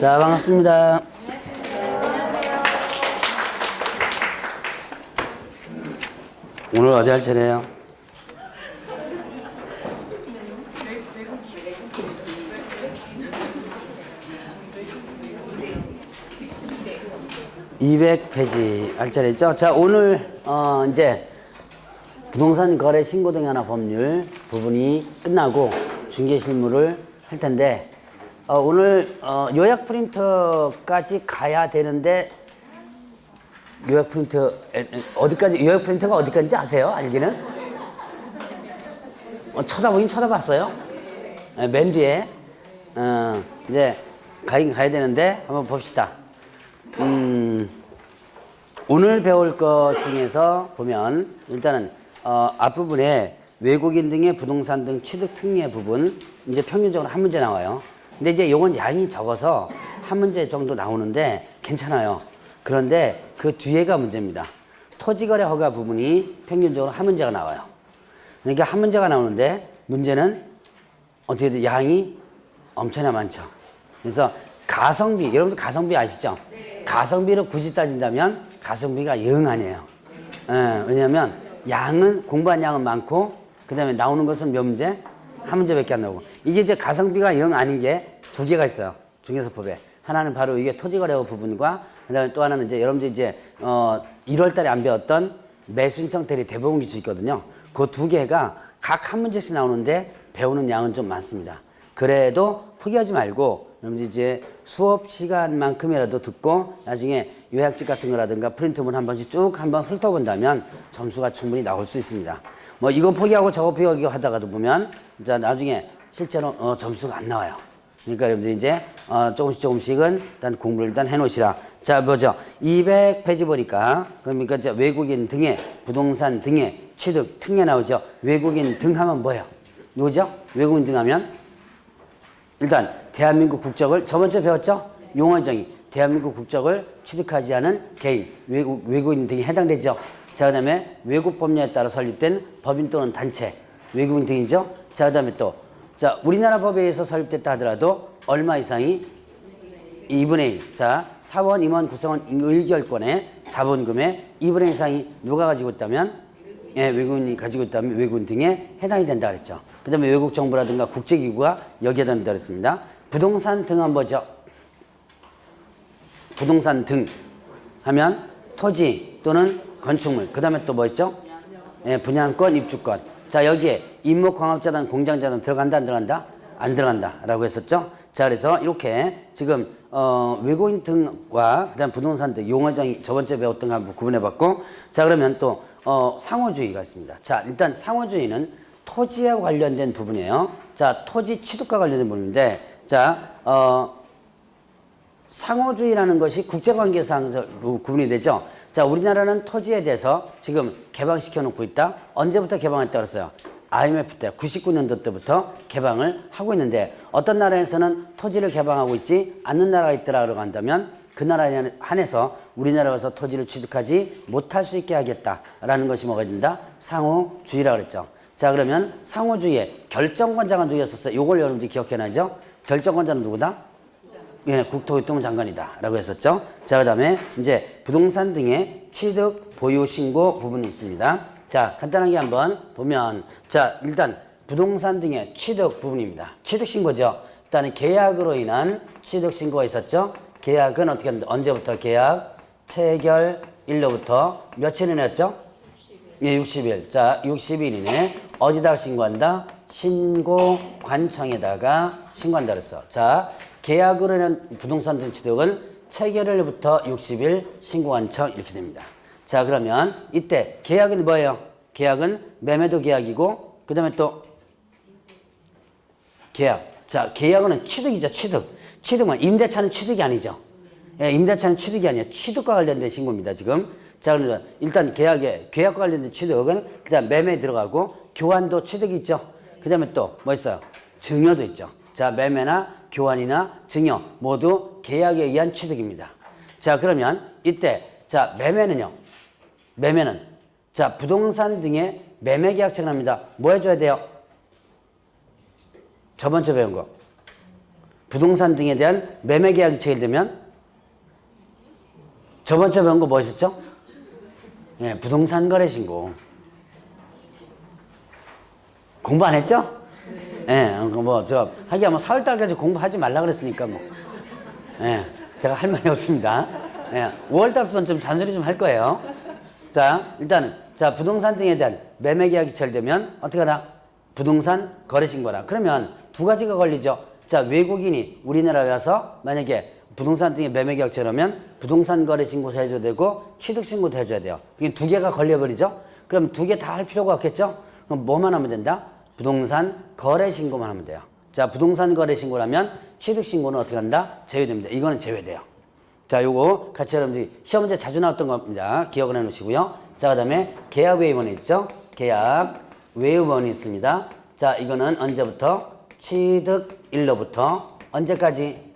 자, 반갑습니다. 오늘 어디 할 차례예요? (200페이지) 할 차례죠. 자, 오늘 이제 부동산 거래 신고 등에 관한 법률 부분이 끝나고 중개 실무를 할 텐데, 오늘 요약 프린터까지 가야 되는데, 요약 프린터 어디까지, 요약 프린터가 어디까지 아세요? 알기는? 쳐다보긴 쳐다봤어요. 맨 뒤에 이제 가야 되는데 한번 봅시다. 오늘 배울 것 중에서 보면 일단은 앞부분에 외국인 등의 부동산 등 취득 특례 부분 이제 평균적으로 한 문제 나와요. 근데 이제 요건 양이 적어서 한 문제 정도 나오는데 괜찮아요. 그런데 그 뒤에가 문제입니다. 토지거래 허가 부분이 평균적으로 한 문제가 나와요. 그러니까 한 문제가 나오는데 문제는 어떻게 돼? 양이 엄청나 많죠. 그래서 가성비, 여러분들 가성비 아시죠? 네. 가성비로 굳이 따진다면 가성비가 영 아니에요. 왜냐하면 양은, 공부한 양은 많고 그 다음에 나오는 것은 몇 문제? 한 문제밖에 안 나오고. 이게 이제 가성비가 영 아닌 게 두 개가 있어요. 중개사법에. 하나는 바로 이게 토지거래허가 부분과 그 다음에 또 하나는 이제 여러분들 이제 1월 달에 안 배웠던 매수신청 대리 대법원 규칙이 있거든요. 그 두 개가 각 한 문제씩 나오는데 배우는 양은 좀 많습니다. 그래도 포기하지 말고 여러분들 이제 수업 시간만큼이라도 듣고 나중에 요약집 같은 거라든가 프린트물 한 번씩 쭉 한번 훑어본다면 점수가 충분히 나올 수 있습니다. 뭐 이건 포기하고 저거 포기하고 하다가도 보면 이제 나중에 실제로 점수가 안 나와요. 그러니까 여러분들 이제 조금씩은 일단 공부를 일단 해놓으시라. 자, 뭐죠? 200페이지 보니까 그러니까 이제 외국인 등의 부동산 등의 취득 특례 나오죠. 외국인 등 하면 뭐예요? 누구죠? 외국인 등 하면 일단 대한민국 국적을 저번 주에 배웠죠? 용어 정의. 대한민국 국적을 취득하지 않은 개인, 외국인 등이 해당되죠. 자, 그 다음에 외국 법령에 따라 설립된 법인 또는 단체, 외국인 등이죠. 자, 그 다음에 또, 자, 우리나라 법에 의해서 설립됐다 하더라도 얼마 이상이 2분의 1. 자, 사원, 임원, 구성원 의결권의 자본금의 2분의 1 이상이 누가 가지고 있다면? 예, 외국인이 가지고 있다면 외국인 등에 해당이 된다 그랬죠. 그 다음에 외국 정부라든가 국제기구가 여기에 해당된다 그랬습니다. 부동산 등은 뭐죠? 부동산 등 하면 토지 또는 건축물, 그 다음에 또 뭐 있죠? 예, 분양권, 입주권. 자, 여기에 임목광업자단, 공장자단 들어간다, 안 들어간다? 안 들어간다 라고 했었죠. 자, 그래서 이렇게 지금 외국인 등과 그 다음 부동산 등 용어정의 저번주에 배웠던 거 한번 구분해봤고, 자, 그러면 또 상호주의가 있습니다. 자, 일단 상호주의는 토지에 관련된 부분이에요. 자, 토지 취득과 관련된 부분인데, 자, 상호주의라는 것이 국제관계상에서 구분이 되죠. 자, 우리나라는 토지에 대해서 지금 개방시켜 놓고 있다. 언제부터 개방했다고 했어요? IMF 때 99년도 때부터 개방을 하고 있는데, 어떤 나라에서는 토지를 개방하고 있지 않는 나라가 있더라고 한다면 그 나라에 한해서 우리나라에서 토지를 취득하지 못할 수 있게 하겠다라는 것이 뭐가 된다? 상호주의라고 그랬죠. 자, 그러면 상호주의의 결정권자가 누구였었어요? 요걸 여러분들이 기억해놔야죠. 결정권자는 누구다? 예, 국토교통부 장관이다 라고 했었죠. 자, 그 다음에 이제 부동산 등의 취득, 보유, 신고 부분이 있습니다. 자, 간단하게 한번 보면, 자, 일단 부동산 등의 취득 부분입니다. 취득 신고죠. 일단은 계약으로 인한 취득 신고가 있었죠. 계약은 어떻게 합니까? 언제부터 계약? 체결일로부터 며칠 이내였죠? 60일. 예, 60일. 자, 60일 이내 어디다가 신고한다? 신고관청에다가 신고한다 그랬어. 자, 계약으로 인한 부동산 등 취득은 체결일부터 60일 신고관청 이렇게 됩니다. 자, 그러면 이때 계약은 뭐예요? 계약은 매매도 계약이고 그 다음에 또 계약. 자, 계약은 취득이죠. 취득은 임대차는 취득이 아니죠. 예, 임대차는 취득이 아니에요. 취득과 관련된 신고입니다. 지금. 자, 그러면 일단 계약과 관련된 취득은 일단 매매에 들어가고 교환도 취득이 있죠. 그 다음에 또 뭐 있어요? 증여도 있죠. 자, 매매나 교환이나 증여 모두 계약에 의한 취득입니다. 자, 그러면 이때 자, 매매는 자, 부동산 등의 매매 계약처를 합니다. 뭐 해줘야 돼요? 저번 주에 배운 거. 부동산 등에 대한 매매 계약이 체결되면 저번 주에 배운 거 뭐였었죠? 예, 부동산 거래 신고. 공부 안 했죠? 예, 하기야 4월달까지 공부하지 말라 그랬으니까 예, 제가 할 말이 없습니다. 예, 5월달부터는 좀 잔소리 좀 할 거예요. 자, 일단은, 부동산 등에 대한 매매 계약이 체결되면 어떻게 하나? 부동산 거래 신고라. 그러면 두 가지가 걸리죠. 외국인이 우리나라에 와서 만약에 부동산 등의 매매 계약 체결하면 부동산 거래 신고도 해줘야 되고 취득 신고도 해줘야 돼요. 이게 두 개가 걸려버리죠. 그럼 두 개 다 할 필요가 없겠죠? 그럼 뭐만 하면 된다? 부동산 거래 신고만 하면 돼요. 부동산 거래 신고라면 취득 신고는 어떻게 한다? 제외됩니다. 이거는 제외돼요. 요거 같이 여러분들이 시험 문제 자주 나왔던 겁니다. 기억을 해 놓으시고요. 그 다음에 계약 외의원이 있죠. 계약 외의원이 있습니다. 이거는 언제부터? 취득일로부터 언제까지?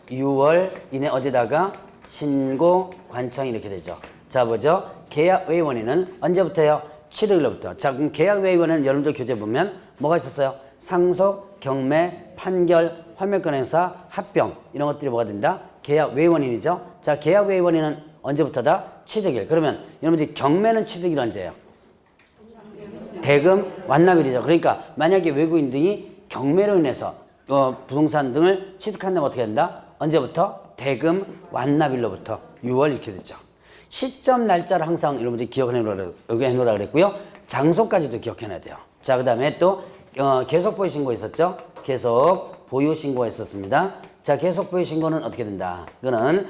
6월 이내 어디다가 신고 관청 이렇게 되죠. 보죠. 계약 외의원에는 언제부터요? 취득일로부터. 그럼 계약 외의원에는 여러분들 교재 보면 뭐가 있었어요? 상속, 경매, 판결, 환멸권행사, 합병 이런 것들이 뭐가 된다? 계약 외의원인이죠. 계약 외의원인은 언제부터다? 취득일. 그러면 여러분들 경매는 취득일 언제예요? 대금 완납일이죠. 그러니까 만약에 외국인 등이 경매로 인해서 부동산 등을 취득한다면 어떻게 된다? 언제부터? 대금 완납일로부터 6월 이렇게 되죠. 시점 날짜를 항상 여러분들이 기억해 놓으라 그랬고요. 장소까지도 기억해놔야 돼요. 그 다음에 또 계속 보유 신고 있었죠. 계속 보유 신고가 있었습니다. 계속 보유 신고는 어떻게 된다? 이거는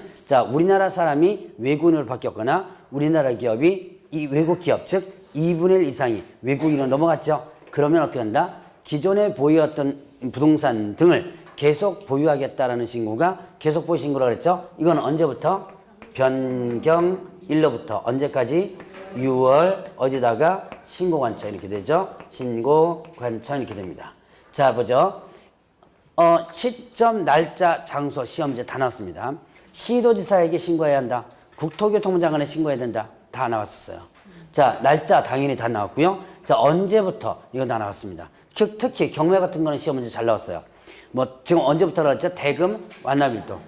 우리나라 사람이 외국인으로 바뀌었거나 우리나라 기업이 이 외국 기업 즉 2분의 1 이상이 외국인으로 넘어갔죠. 그러면 어떻게 한다? 기존에 보유했던 부동산 등을 계속 보유하겠다라는 신고가 계속 보유 신고라고 그랬죠. 이건 언제부터? 변경일로부터 언제까지? 6월 어디다가 신고관청 이렇게 되죠. 신고관청 이렇게 됩니다. 보죠. 시점, 날짜, 장소, 시험제 다 나왔습니다. 시도지사에게 신고해야 한다. 국토교통부 장관에 신고해야 된다. 다 나왔었어요. 날짜 당연히 다 나왔고요. 언제부터 이거 다 나왔습니다. 특히 경매 같은 거는 시험 문제 잘 나왔어요. 지금 언제부터 나왔죠? 대금 완납일도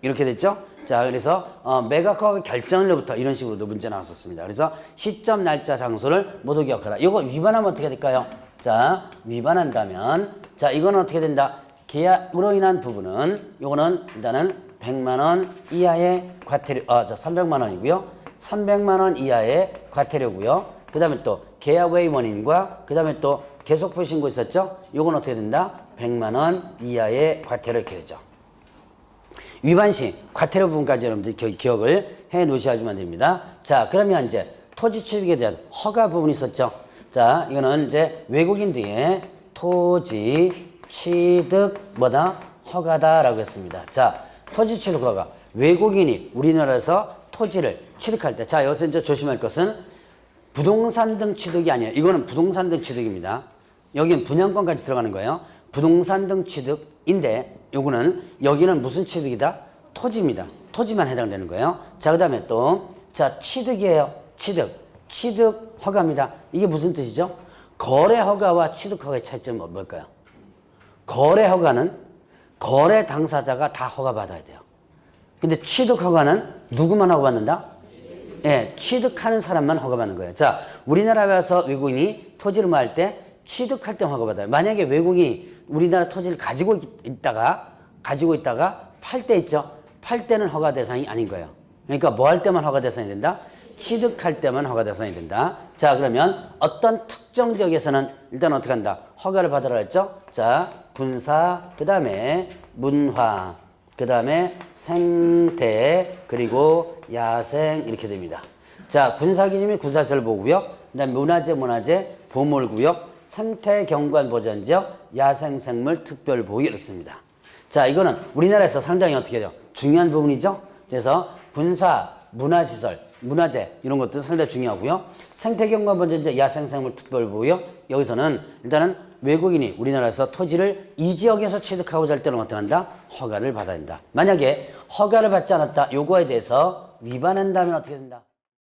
이렇게 됐죠. 그래서 매각허가 결정일로부터 이런 식으로도 문제 나왔었습니다. 그래서 시점, 날짜, 장소를 모두 기억하라. 이거 위반하면 어떻게 될까요? 위반한다면 이거는 어떻게 된다? 계약으로 인한 부분은 요거는 일단은 100만 원 이하의 과태료 300만 원이고요. 300만 원 이하의 과태료고요. 그다음에 또 계약 외의 원인과 그다음에 또 계속 보유 신고 있었죠? 요건 어떻게 된다? 100만 원 이하의 과태료 이렇게 되죠. 위반 시 과태료 부분까지 여러분들이 기억을 해 놓으셔야지만 됩니다. 그러면 이제 토지 취득에 대한 허가 부분이 있었죠. 이거는 이제 외국인 등의 토지 취득 허가다라고 했습니다. 토지 취득 허가. 외국인이 우리나라에서 토지를 취득할 때, 여기서 이제 조심할 것은 부동산 등 취득이 아니에요. 이거는 부동산 등 취득입니다. 여기는 분양권까지 들어가는 거예요. 부동산 등 취득인데, 여기는 무슨 취득이다? 토지입니다. 토지만 해당되는 거예요. 그 다음에 또, 취득이에요. 취득 허가입니다. 이게 무슨 뜻이죠? 거래 허가와 취득 허가의 차이점은 뭘까요? 거래 허가는 거래 당사자가 다 허가받아야 돼요. 근데 취득 허가는 누구만 허가받는다? 예, 취득하는 사람만 허가받는 거예요. 우리나라에 와서 외국인이 토지를 할 때 취득할 때 허가받아요. 만약에 외국인이 우리나라 토지를 가지고 있다가 팔 때 있죠? 팔 때는 허가 대상이 아닌 거예요. 그러니까 뭐 할 때만 허가 대상이 된다? 취득할 때만 허가 대상이 된다. 그러면 어떤 특정 지역에서는 일단 어떻게 한다? 허가를 받으라 했죠? 군사, 그 다음에 문화, 그 다음에 생태, 그리고 야생 이렇게 됩니다. 군사기지및 군사시설 보호구역, 그 다음에 문화재 보물구역, 생태경관보전지역, 야생생물 특별보호구역 이렇게 있습니다. 이거는 우리나라에서 상당히 어떻게 해요? 중요한 부분이죠. 그래서 군사, 문화시설, 문화재 이런 것도 상당히 중요하고요. 생태경관보전지역, 야생생물 특별보호구역 여기서는 일단은 외국인이 우리나라에서 토지를 이 지역에서 취득하고자 할 때는 어떻게 한다? 허가를 받아야 된다. 만약에 허가를 받지 않았다. 요거에 대해서 위반한다면 어떻게 된다?